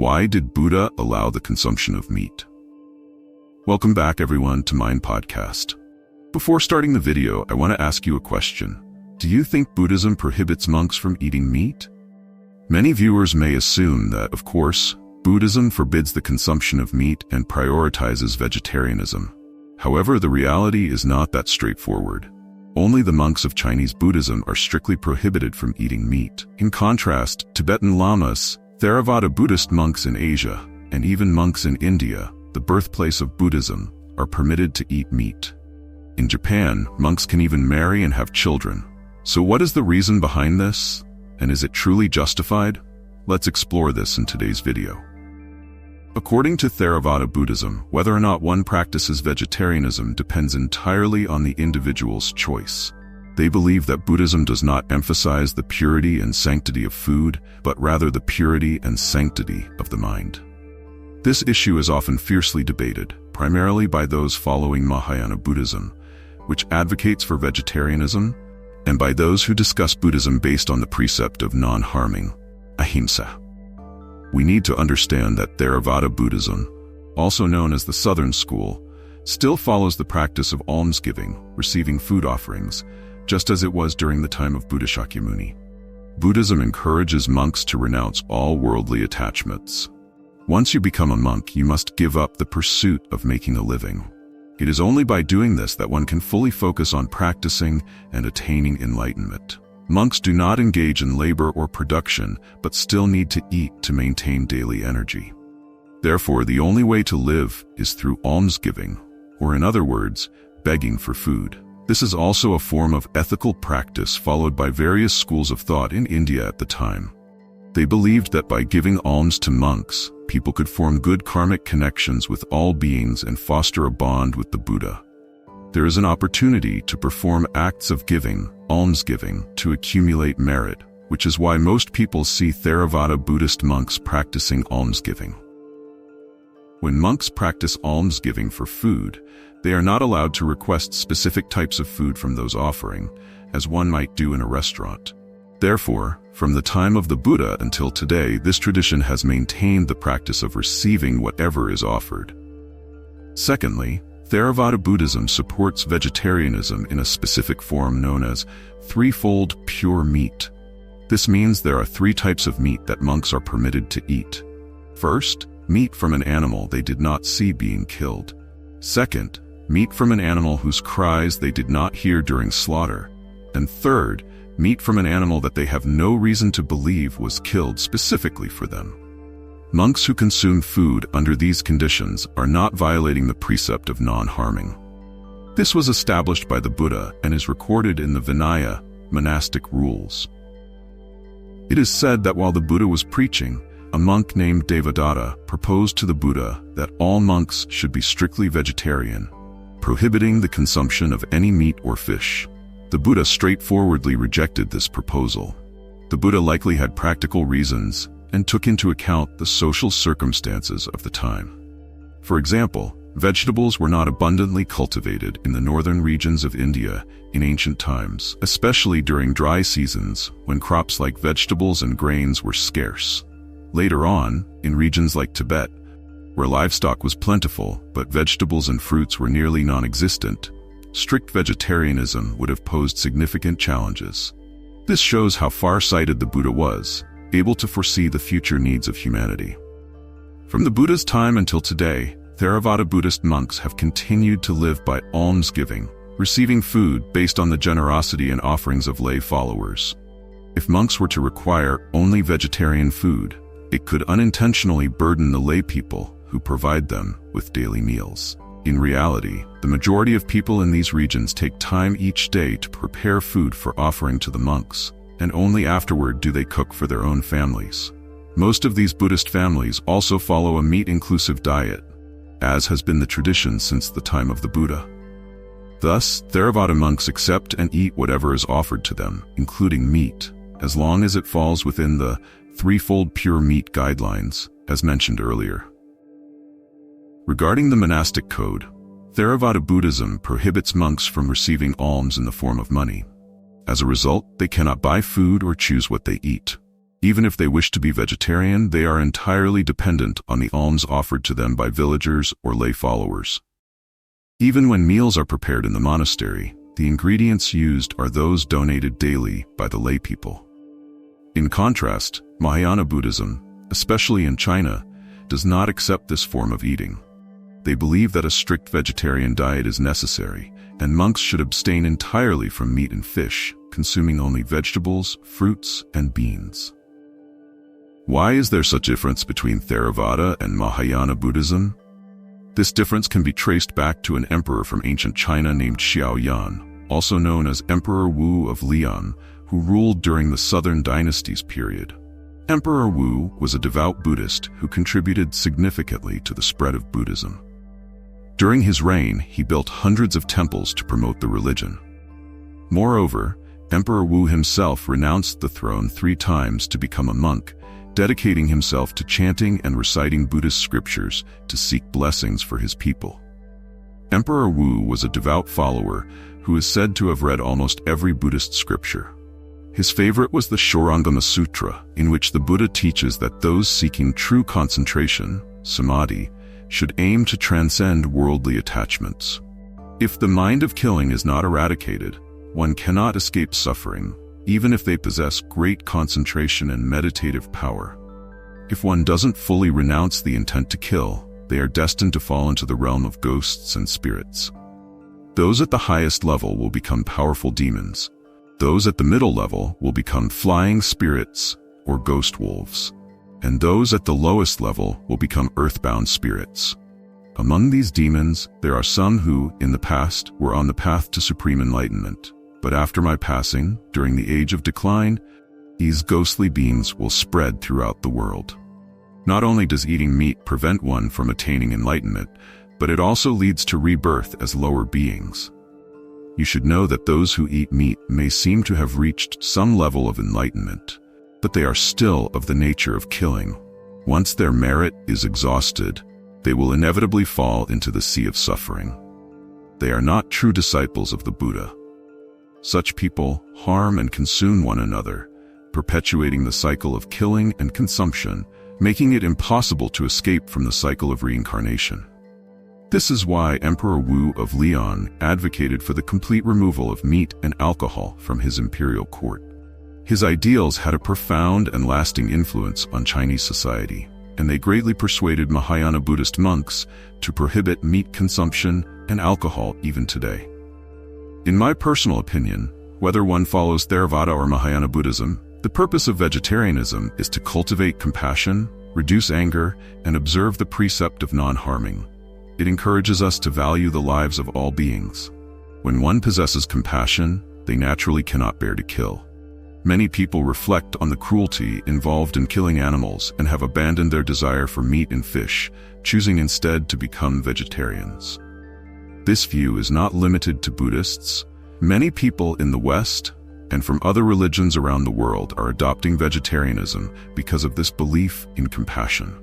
Why did Buddha allow the consumption of meat? Welcome back, everyone, to Mind Podcast. Before starting the video, I want to ask you a question. Do you think Buddhism prohibits monks from eating meat? Many viewers may assume that, of course, Buddhism forbids the consumption of meat and prioritizes vegetarianism. However, the reality is not that straightforward. Only the monks of Chinese Buddhism are strictly prohibited from eating meat. In contrast, Tibetan lamas, Theravada Buddhist monks in Asia, and even monks in India, the birthplace of Buddhism, are permitted to eat meat. In Japan, monks can even marry and have children. So what is the reason behind this? And is it truly justified? Let's explore this in today's video. According to Theravada Buddhism, whether or not one practices vegetarianism depends entirely on the individual's choice. They believe that Buddhism does not emphasize the purity and sanctity of food, but rather the purity and sanctity of the mind. This issue is often fiercely debated, primarily by those following Mahayana Buddhism, which advocates for vegetarianism, and by those who discuss Buddhism based on the precept of non-harming, ahimsa. We need to understand that Theravada Buddhism, also known as the Southern School, still follows the practice of almsgiving, receiving food offerings, just as it was during the time of Buddha Shakyamuni. Buddhism encourages monks to renounce all worldly attachments. Once you become a monk, you must give up the pursuit of making a living. It is only by doing this that one can fully focus on practicing and attaining enlightenment. Monks do not engage in labor or production, but still need to eat to maintain daily energy. Therefore, the only way to live is through almsgiving, or in other words, begging for food. This is also a form of ethical practice followed by various schools of thought in India at the time. They believed that by giving alms to monks, people could form good karmic connections with all beings and foster a bond with the Buddha. There is an opportunity to perform acts of giving, almsgiving, to accumulate merit, which is why most people see Theravada Buddhist monks practicing almsgiving. When monks practice almsgiving for food, they are not allowed to request specific types of food from those offering, as one might do in a restaurant. Therefore, from the time of the Buddha until today, this tradition has maintained the practice of receiving whatever is offered. Secondly, Theravada Buddhism supports vegetarianism in a specific form known as threefold pure meat. This means there are 3 types of meat that monks are permitted to eat. First, meat from an animal they did not see being killed. Second, meat from an animal whose cries they did not hear during slaughter. And third, meat from an animal that they have no reason to believe was killed specifically for them. Monks who consume food under these conditions are not violating the precept of non-harming. This was established by the Buddha and is recorded in the Vinaya, monastic rules. It is said that while the Buddha was preaching, a monk named Devadatta proposed to the Buddha that all monks should be strictly vegetarian, prohibiting the consumption of any meat or fish. The Buddha straightforwardly rejected this proposal. The Buddha likely had practical reasons and took into account the social circumstances of the time. For example, vegetables were not abundantly cultivated in the northern regions of India in ancient times, especially during dry seasons when crops like vegetables and grains were scarce. Later on, in regions like Tibet, where livestock was plentiful but vegetables and fruits were nearly non-existent, strict vegetarianism would have posed significant challenges. This shows how far-sighted the Buddha was, able to foresee the future needs of humanity. From the Buddha's time until today, Theravada Buddhist monks have continued to live by almsgiving, receiving food based on the generosity and offerings of lay followers. If monks were to require only vegetarian food, it could unintentionally burden the lay people who provide them with daily meals. In reality, the majority of people in these regions take time each day to prepare food for offering to the monks, and only afterward do they cook for their own families. Most of these Buddhist families also follow a meat-inclusive diet, as has been the tradition since the time of the Buddha. Thus, Theravada monks accept and eat whatever is offered to them, including meat, as long as it falls within the threefold pure meat guidelines, as mentioned earlier. Regarding the monastic code, Theravada Buddhism prohibits monks from receiving alms in the form of money. As a result, they cannot buy food or choose what they eat. Even if they wish to be vegetarian, they are entirely dependent on the alms offered to them by villagers or lay followers. Even when meals are prepared in the monastery, the ingredients used are those donated daily by the lay people. In contrast, Mahayana Buddhism, especially in China, does not accept this form of eating. They believe that a strict vegetarian diet is necessary, and monks should abstain entirely from meat and fish, consuming only vegetables, fruits, and beans. Why is there such a difference between Theravada and Mahayana Buddhism? This difference can be traced back to an emperor from ancient China named Xiaoyan, also known as Emperor Wu of Lian, who ruled during the Southern Dynasty's period. Emperor Wu was a devout Buddhist who contributed significantly to the spread of Buddhism. During his reign, he built hundreds of temples to promote the religion. Moreover, Emperor Wu himself renounced the throne 3 times to become a monk, dedicating himself to chanting and reciting Buddhist scriptures to seek blessings for his people. Emperor Wu was a devout follower who is said to have read almost every Buddhist scripture. His favorite was the Shorangama Sutra, in which the Buddha teaches that those seeking true concentration, samadhi, should aim to transcend worldly attachments. If the mind of killing is not eradicated, one cannot escape suffering, even if they possess great concentration and meditative power. If one doesn't fully renounce the intent to kill, they are destined to fall into the realm of ghosts and spirits. Those at the highest level will become powerful demons. Those at the middle level will become flying spirits or ghost wolves. And those at the lowest level will become earthbound spirits. Among these demons, there are some who, in the past, were on the path to supreme enlightenment. But after my passing, during the age of decline, these ghostly beings will spread throughout the world. Not only does eating meat prevent one from attaining enlightenment, but it also leads to rebirth as lower beings. You should know that those who eat meat may seem to have reached some level of enlightenment, but they are still of the nature of killing. Once their merit is exhausted, they will inevitably fall into the sea of suffering. They are not true disciples of the Buddha. Such people harm and consume one another, perpetuating the cycle of killing and consumption, making it impossible to escape from the cycle of reincarnation. This is why Emperor Wu of Lian advocated for the complete removal of meat and alcohol from his imperial court. His ideals had a profound and lasting influence on Chinese society, and they greatly persuaded Mahayana Buddhist monks to prohibit meat consumption and alcohol even today. In my personal opinion, whether one follows Theravada or Mahayana Buddhism, the purpose of vegetarianism is to cultivate compassion, reduce anger, and observe the precept of non-harming. It encourages us to value the lives of all beings. When one possesses compassion, they naturally cannot bear to kill. Many people reflect on the cruelty involved in killing animals and have abandoned their desire for meat and fish, choosing instead to become vegetarians. This view is not limited to Buddhists. Many people in the West and from other religions around the world are adopting vegetarianism because of this belief in compassion.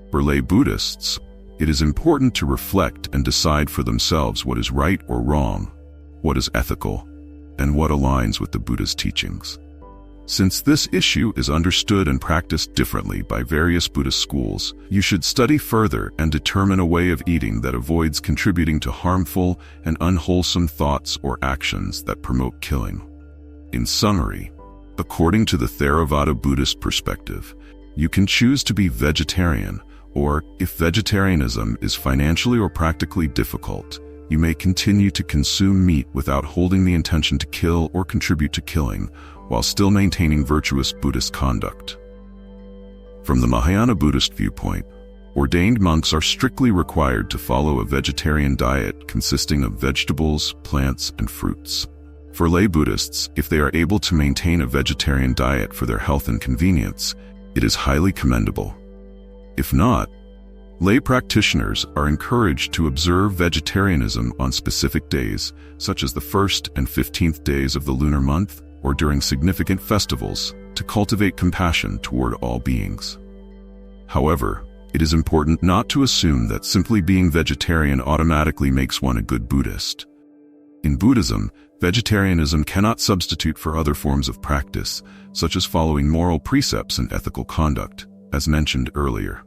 For lay Buddhists, it is important to reflect and decide for themselves what is right or wrong, what is ethical, and what aligns with the Buddha's teachings. Since this issue is understood and practiced differently by various Buddhist schools, you should study further and determine a way of eating that avoids contributing to harmful and unwholesome thoughts or actions that promote killing. In summary, according to the Theravada Buddhist perspective, you can choose to be vegetarian, or if vegetarianism is financially or practically difficult, you may continue to consume meat without holding the intention to kill or contribute to killing, while still maintaining virtuous Buddhist conduct. From the Mahayana Buddhist viewpoint, ordained monks are strictly required to follow a vegetarian diet consisting of vegetables, plants, and fruits. For lay Buddhists, if they are able to maintain a vegetarian diet for their health and convenience, it is highly commendable. If not, lay practitioners are encouraged to observe vegetarianism on specific days, such as the 1st and 15th days of the lunar month, or during significant festivals, to cultivate compassion toward all beings. However, it is important not to assume that simply being vegetarian automatically makes one a good Buddhist. In Buddhism, Vegetarianism cannot substitute for other forms of practice, such as following moral precepts and ethical conduct, as mentioned earlier.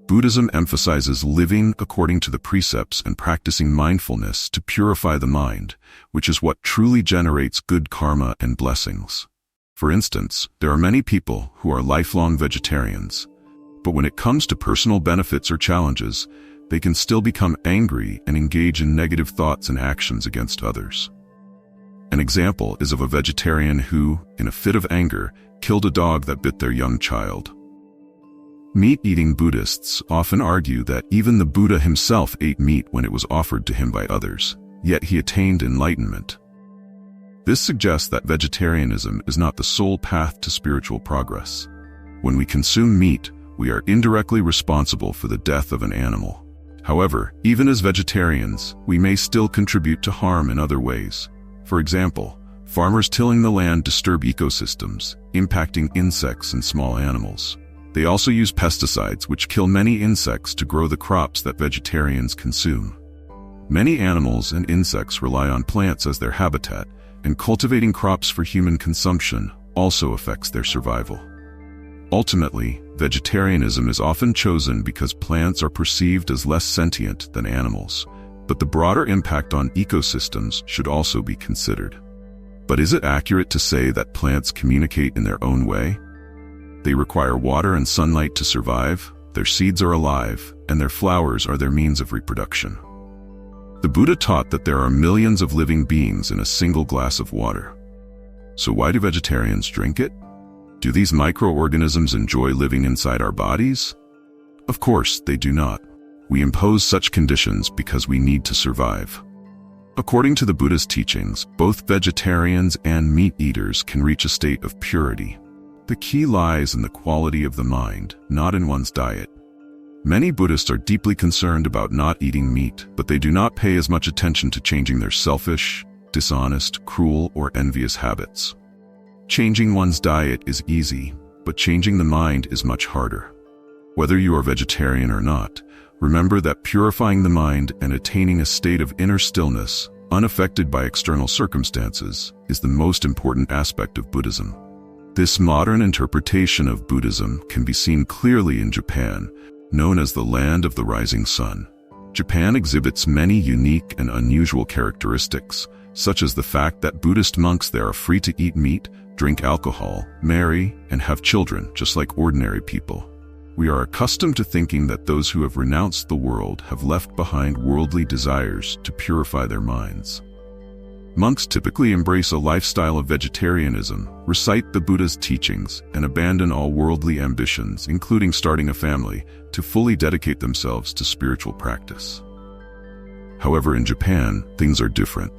Buddhism emphasizes living according to the precepts and practicing mindfulness to purify the mind, which is what truly generates good karma and blessings. For instance, there are many people who are lifelong vegetarians, but when it comes to personal benefits or challenges, they can still become angry and engage in negative thoughts and actions against others. An example is of a vegetarian who, in a fit of anger, killed a dog that bit their young child. Meat-eating Buddhists often argue that even the Buddha himself ate meat when it was offered to him by others, yet he attained enlightenment. This suggests that vegetarianism is not the sole path to spiritual progress. When we consume meat, we are indirectly responsible for the death of an animal. However, even as vegetarians, we may still contribute to harm in other ways. For example, farmers tilling the land disturb ecosystems, impacting insects and small animals. They also use pesticides which kill many insects to grow the crops that vegetarians consume. Many animals and insects rely on plants as their habitat, and cultivating crops for human consumption also affects their survival. Ultimately, vegetarianism is often chosen because plants are perceived as less sentient than animals, but the broader impact on ecosystems should also be considered. But is it accurate to say that plants communicate in their own way? They require water and sunlight to survive, their seeds are alive, and their flowers are their means of reproduction. The Buddha taught that there are millions of living beings in a single glass of water. So why do vegetarians drink it? Do these microorganisms enjoy living inside our bodies? Of course, they do not. We impose such conditions because we need to survive. According to the Buddhist teachings, both vegetarians and meat eaters can reach a state of purity. The key lies in the quality of the mind, not in one's diet. Many Buddhists are deeply concerned about not eating meat, but they do not pay as much attention to changing their selfish, dishonest, cruel, or envious habits. Changing one's diet is easy, but changing the mind is much harder. Whether you are vegetarian or not, remember that purifying the mind and attaining a state of inner stillness, unaffected by external circumstances, is the most important aspect of Buddhism. This modern interpretation of Buddhism can be seen clearly in Japan, known as the land of the rising sun. Japan exhibits many unique and unusual characteristics, such as the fact that Buddhist monks there are free to eat meat, drink alcohol, marry, and have children, just like ordinary people. We are accustomed to thinking that those who have renounced the world have left behind worldly desires to purify their minds. Monks typically embrace a lifestyle of vegetarianism, recite the Buddha's teachings, and abandon all worldly ambitions, including starting a family, to fully dedicate themselves to spiritual practice. However, in Japan, things are different.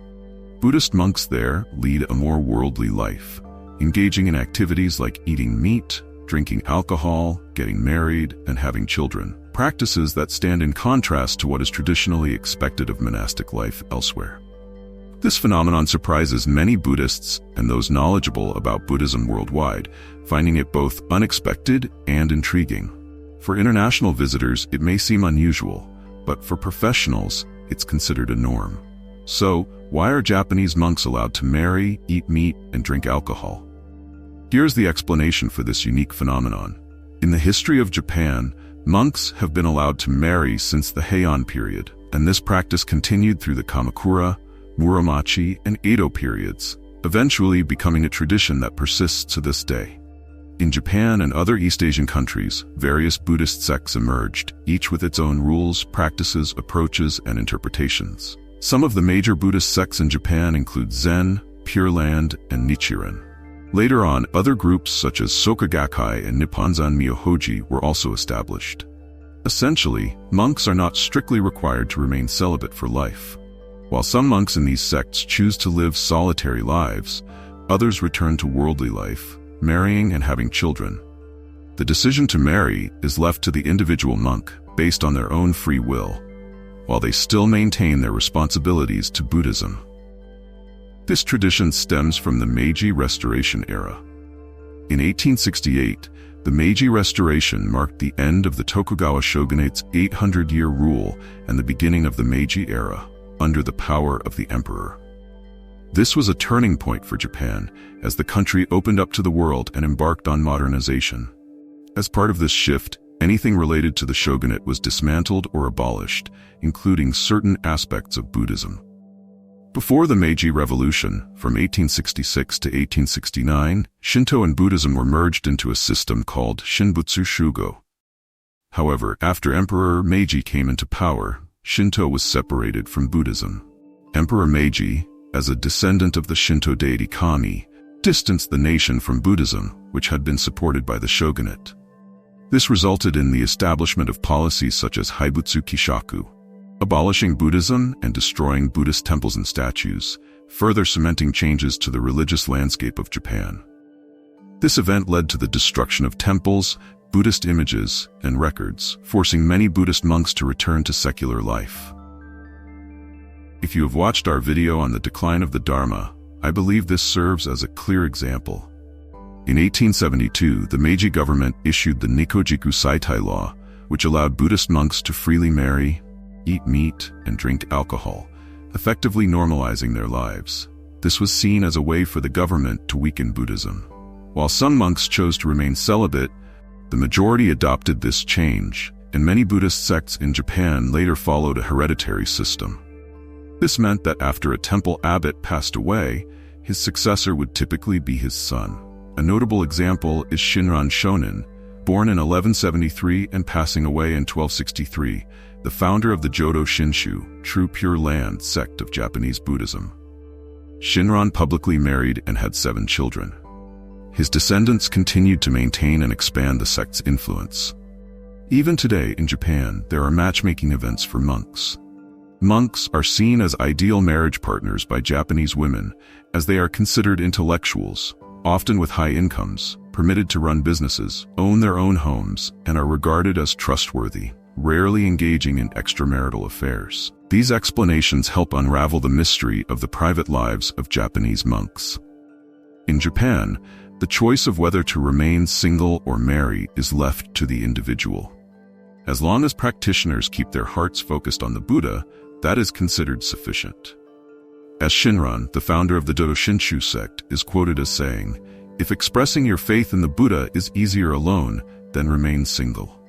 Buddhist monks there lead a more worldly life, engaging in activities like eating meat, drinking alcohol, getting married, and having children, practices that stand in contrast to what is traditionally expected of monastic life elsewhere. This phenomenon surprises many Buddhists and those knowledgeable about Buddhism worldwide, finding it both unexpected and intriguing. For international visitors, it may seem unusual, but for professionals, it's considered a norm. So, why are Japanese monks allowed to marry, eat meat, and drink alcohol? Here's the explanation for this unique phenomenon. In the history of Japan, monks have been allowed to marry since the Heian period, and this practice continued through the Kamakura, Muromachi, and Edo periods, eventually becoming a tradition that persists to this day. In Japan and other East Asian countries, various Buddhist sects emerged, each with its own rules, practices, approaches, and interpretations. Some of the major Buddhist sects in Japan include Zen, Pure Land, and Nichiren. Later on, other groups such as Soka Gakkai and Nipponzan Myohoji were also established. Essentially, monks are not strictly required to remain celibate for life. While some monks in these sects choose to live solitary lives, others return to worldly life, marrying and having children. The decision to marry is left to the individual monk based on their own free will, while they still maintain their responsibilities to Buddhism. This tradition stems from the Meiji Restoration era. In 1868, the Meiji Restoration marked the end of the Tokugawa shogunate's 800-year rule and the beginning of the Meiji era, under the power of the emperor. This was a turning point for Japan, as the country opened up to the world and embarked on modernization. As part of this shift, anything related to the shogunate was dismantled or abolished, including certain aspects of Buddhism. Before the Meiji Revolution, from 1866 to 1869, Shinto and Buddhism were merged into a system called Shinbutsu Shugo. However, after Emperor Meiji came into power, Shinto was separated from Buddhism. Emperor Meiji, as a descendant of the Shinto deity Kami, distanced the nation from Buddhism, which had been supported by the shogunate. This resulted in the establishment of policies such as Haibutsu Kishaku, abolishing Buddhism and destroying Buddhist temples and statues, further cementing changes to the religious landscape of Japan. This event led to the destruction of temples, Buddhist images, and records, forcing many Buddhist monks to return to secular life. If you have watched our video on the decline of the Dharma, I believe this serves as a clear example. In 1872, the Meiji government issued the Nikkojiku Saitai law, which allowed Buddhist monks to freely marry, eat meat, and drink alcohol, effectively normalizing their lives. This was seen as a way for the government to weaken Buddhism. While some monks chose to remain celibate, the majority adopted this change, and many Buddhist sects in Japan later followed a hereditary system. This meant that after a temple abbot passed away, his successor would typically be his son. A notable example is Shinran Shonin, born in 1173 and passing away in 1263, the founder of the Jodo Shinshu, True Pure Land sect of Japanese Buddhism. Shinran publicly married and had 7 children. His descendants continued to maintain and expand the sect's influence. Even today in Japan, there are matchmaking events for monks. Monks are seen as ideal marriage partners by Japanese women, as they are considered intellectuals, often with high incomes, permitted to run businesses, own their own homes, and are regarded as trustworthy, rarely engaging in extramarital affairs. These explanations help unravel the mystery of the private lives of Japanese monks. In Japan, the choice of whether to remain single or marry is left to the individual. As long as practitioners keep their hearts focused on the Buddha, that is considered sufficient. As Shinran, the founder of the Jodo Shinshu sect, is quoted as saying, "If expressing your faith in the Buddha is easier alone, then remain single.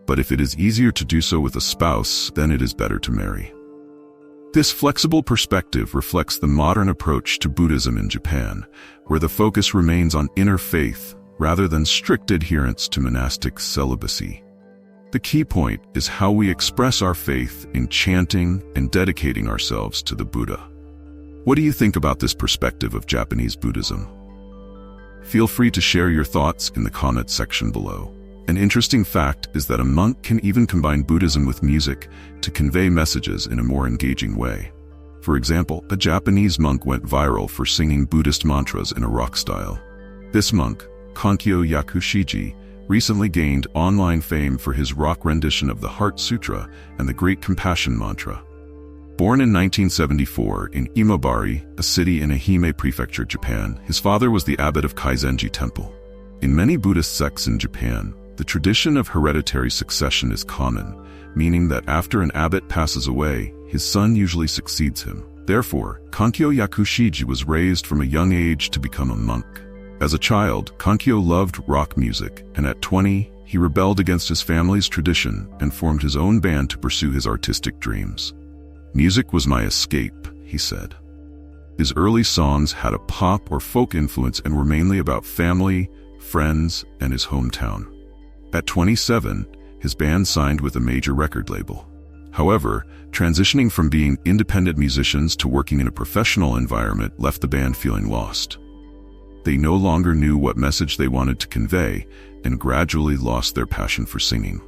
But if it is easier to do so with a spouse, then it is better to marry." This flexible perspective reflects the modern approach to Buddhism in Japan, where the focus remains on inner faith rather than strict adherence to monastic celibacy. The key point is how we express our faith in chanting and dedicating ourselves to the Buddha. What do you think about this perspective of Japanese Buddhism? Feel free to share your thoughts in the comment section below. An interesting fact is that a monk can even combine Buddhism with music to convey messages in a more engaging way. For example, a Japanese monk went viral for singing Buddhist mantras in a rock style. This monk, Kankyo Yakushiji, recently gained online fame for his rock rendition of the Heart Sutra and the Great Compassion Mantra. Born in 1974 in Imabari, a city in Ehime Prefecture, Japan, his father was the abbot of Kaizenji Temple. In many Buddhist sects in Japan, the tradition of hereditary succession is common, meaning that after an abbot passes away, his son usually succeeds him. Therefore, Kankyo Yakushiji was raised from a young age to become a monk. As a child, Kankyo loved rock music, and at 20, he rebelled against his family's tradition and formed his own band to pursue his artistic dreams. "Music was my escape," he said. His early songs had a pop or folk influence and were mainly about family, friends, and his hometown. At 27, his band signed with a major record label. However, transitioning from being independent musicians to working in a professional environment left the band feeling lost. They no longer knew what message they wanted to convey and gradually lost their passion for singing.